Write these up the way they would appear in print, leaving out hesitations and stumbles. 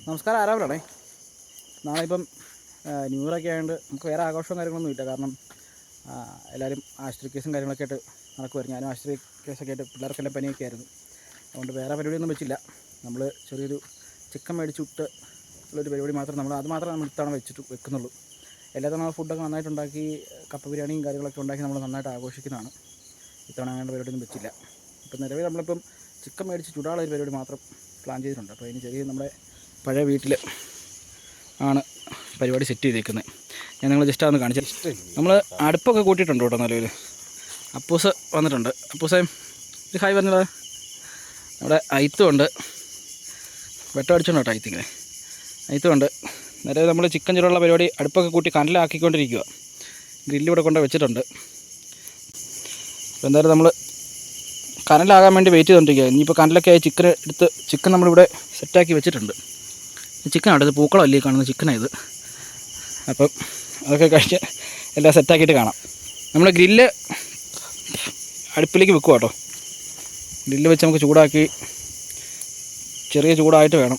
നമസ്കാരം, ആരാവരാണേ. നാളെ ഇപ്പം ന്യൂ ഇയറൊക്കെ ആയതുകൊണ്ട് നമുക്ക് വേറെ ആഘോഷവും കാര്യങ്ങളൊന്നും ഇല്ല. കാരണം എല്ലാവരും ആശുപത്രി കേസും കാര്യങ്ങളൊക്കെ ആയിട്ട് നടക്കുമായിരുന്നു. ഞാനും ആശുപത്രി കേസൊക്കെ ആയിട്ട് പിള്ളേർക്കെല്ലാം പനിയൊക്കെ ആയിരുന്നു. അതുകൊണ്ട് വേറെ പരിപാടിയൊന്നും വെച്ചില്ല. നമ്മൾ ചെറിയൊരു ചിക്കൻ മേടിച്ചിട്ട് ഉള്ളൊരു പരിപാടി മാത്രം അത് മാത്രമേ നമ്മൾ ഇത്തവണ വെക്കുന്നുള്ളൂ. എല്ലാ തവണ ഫുഡൊക്കെ നന്നായിട്ടുണ്ടാക്കി കപ്പ ബിരിയാണിയും കാര്യങ്ങളൊക്കെ ഉണ്ടാക്കി നമ്മൾ നന്നായിട്ട് ആഘോഷിക്കുന്നതാണ്. ഇത്തവണ അങ്ങനെയുള്ള പരിപാടിയൊന്നും വെച്ചില്ല. ഇപ്പം നിലവിൽ നമ്മളിപ്പം ചിക്കൻ മേടിച്ച് ചുടാനുള്ള ഒരു പരിപാടി മാത്രം പ്ലാൻ ചെയ്തിട്ടുണ്ട്. അപ്പോൾ അതിന് ചെറിയ നമ്മുടെ പഴയ വീട്ടിൽ ആണ് പരിപാടി സെറ്റ് ചെയ്തേക്കുന്നത്. ഞാൻ നിങ്ങൾ ജസ്റ്റ് അതൊന്ന് കാണിച്ചു. നമ്മൾ അടുപ്പൊക്കെ കൂട്ടിയിട്ടുണ്ട് കേട്ടോ. നിലവിൽ അപ്പൂസ് വന്നിട്ടുണ്ട്. അപ്പൂസേ ഒരു ഹായ് പറഞ്ഞത്. നമ്മുടെ അയിത്തുണ്ട്, വെട്ടം അടിച്ചോണ്ട് കേട്ടോ. അയിത്തിങ്ങനെ അയിത്തുണ്ട്. നിലവിൽ നമ്മൾ ചിക്കൻ ചുടുള്ള പരിപാടി അടുപ്പൊക്കെ കൂട്ടി കനലാക്കിക്കൊണ്ടിരിക്കുക. ഗ്രില്ല് ഇവിടെ കൊണ്ട് വെച്ചിട്ടുണ്ട്. അപ്പോൾ എന്തായാലും നമ്മൾ കനലാകാൻ വേണ്ടി വെയിറ്റ് ചെയ്തുകൊണ്ടിരിക്കുക. ഇനിയിപ്പോൾ കനലൊക്കെ ആയി ചിക്കൻ നമ്മളിവിടെ സെറ്റാക്കി വെച്ചിട്ടുണ്ട്. ചിക്കനാണ് ഇത്, പൂക്കളമല്ലേ കാണുന്ന ചിക്കനാണ് ഇത്. അപ്പം അതൊക്കെ കഴിച്ച് എല്ലാം സെറ്റാക്കിയിട്ട് കാണാം. നമ്മൾ ഗ്രില്ല് അടുപ്പിലേക്ക് വെക്കുക കേട്ടോ. ഗ്രില്ല് വെച്ച് നമുക്ക് ചൂടാക്കി ചെറിയ ചൂടായിട്ട് വേണം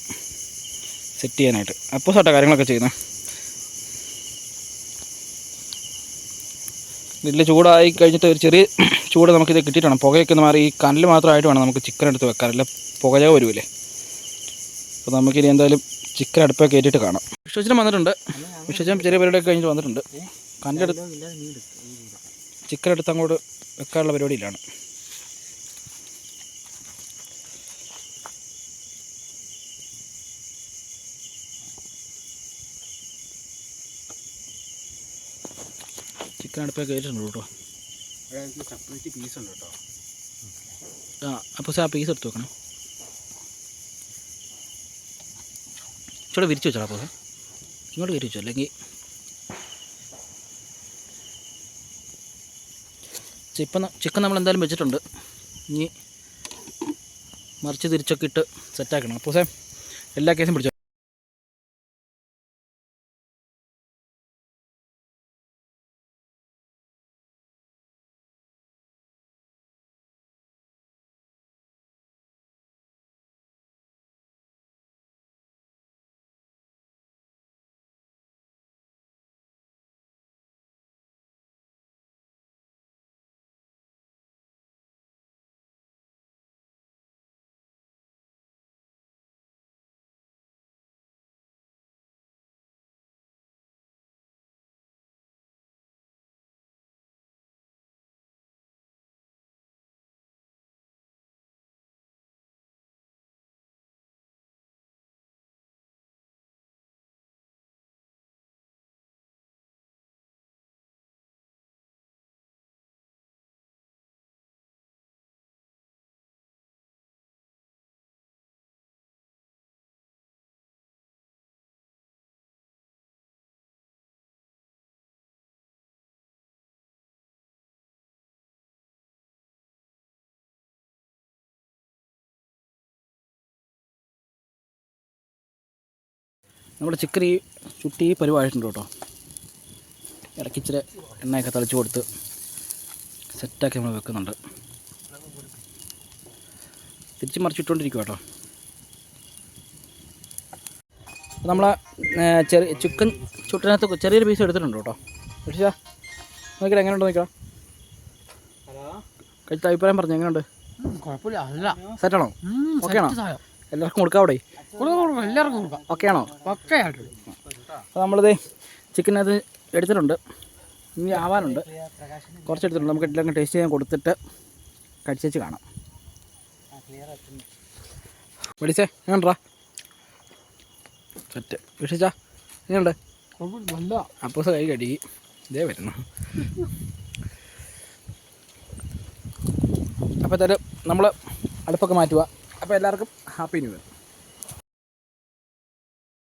സെറ്റ് ചെയ്യാനായിട്ട്. അപ്പോൾ കേട്ടോ കാര്യങ്ങളൊക്കെ ചെയ്യുന്നത്. ഗ്രില്ല് ചൂടായി കഴിഞ്ഞിട്ട് ഒരു ചെറിയ ചൂട് നമുക്കിത് കിട്ടിയിട്ടാണ്. പുകയൊക്കെ ഒന്ന് മാറി ഈ കനൽ മാത്രമായിട്ട് വേണം നമുക്ക് ചിക്കൻ എടുത്ത് വെക്കാൻ. അല്ല പുകയോ വരുമല്ലേ. അപ്പോൾ നമുക്കിനി എന്തായാലും ചിക്കൻ അടുപ്പൊക്കെ കയറ്റിയിട്ട് കാണാം. വിശ്വസിനും വന്നിട്ടുണ്ട്. വിശ്വസിനും ചെറിയ പരിപാടിയൊക്കെ കഴിഞ്ഞിട്ട് വന്നിട്ടുണ്ട്. കനലെടുത്ത് ചിക്കൻ എടുത്ത് അങ്ങോട്ട് വെക്കാനുള്ള പരിപാടിയിലാണ്. ചിക്കൻ അടുപ്പൊക്കെ കയറ്റിട്ടുണ്ട് കേട്ടോ. സെപ്പറേറ്റ് പീസ് ഉണ്ട് കേട്ടോ. അപ്പോൾ ആ പീസ് എടുത്ത് വെക്കണം. ഇച്ചോടെ വിരിച്ച് വെച്ചാൽ അപ്പോൾ ഇങ്ങോട്ട് കയറ്റി വെച്ചു. അല്ലെങ്കിൽ ചിക്കൻ നമ്മൾ എന്തായാലും വെച്ചിട്ടുണ്ട്. ഇനി മറിച്ച് തിരിച്ചൊക്കെ ഇട്ട് സെറ്റാക്കണം. അപ്പോൾ എല്ലാ കേസും പിടിച്ചോ. നമ്മുടെ ചിക്കൻ ഈ ചുട്ടി പരിവായിട്ടുണ്ട് കേട്ടോ. ഇടയ്ക്ക് ഇച്ചിരി എണ്ണയൊക്കെ തളിച്ച് കൊടുത്ത് സെറ്റാക്കി നമ്മൾ വെക്കുന്നുണ്ട്. തിരിച്ച് മറിച്ചിട്ടുകൊണ്ടിരിക്കുക കേട്ടോ. നമ്മളെ ചിക്കൻ ചുട്ടിനകത്ത് ചെറിയൊരു പീസ് എടുത്തിട്ടുണ്ട് കേട്ടോ. പക്ഷേ നോക്കിയിട്ട് എങ്ങനെയുണ്ട് നോക്കാം. കഴിച്ച അഭിപ്രായം പറഞ്ഞു. എങ്ങനെയുണ്ട്? കുഴപ്പമില്ല, അല്ല സെറ്റാണോ? ഓക്കെ ആണോ? എല്ലാവർക്കും കൊടുക്കാം. അവിടെ എല്ലാവർക്കും കൊടുക്കാം. ഓക്കെ ആണോ? ഓക്കെ ആയിട്ട്. അപ്പോൾ നമ്മളിത് ചിക്കനത് എടുത്തിട്ടുണ്ട്. ഇനി ആവാനുണ്ട്. കുറച്ച് എടുത്തിട്ടുണ്ട്. നമുക്ക് എല്ലാം ടേസ്റ്റ് ചെയ്യാൻ കൊടുത്തിട്ട് കഴിച്ചേച്ച് കാണാം. വിളിച്ചേ എങ്ങനെണ്ടാ? സെറ്റ്. വിളിച്ചാ എങ്ങനെയുണ്ട്? നല്ല അപ്പൂസ് കൈ കടി ഇതേ വരുന്നു. അപ്പോൾ എന്തായാലും നമ്മൾ അടുപ്പൊക്കെ മാറ്റുക. അപ്പോൾ എല്ലാവർക്കും ഹാപ്പി ന്യൂ ഇയർ.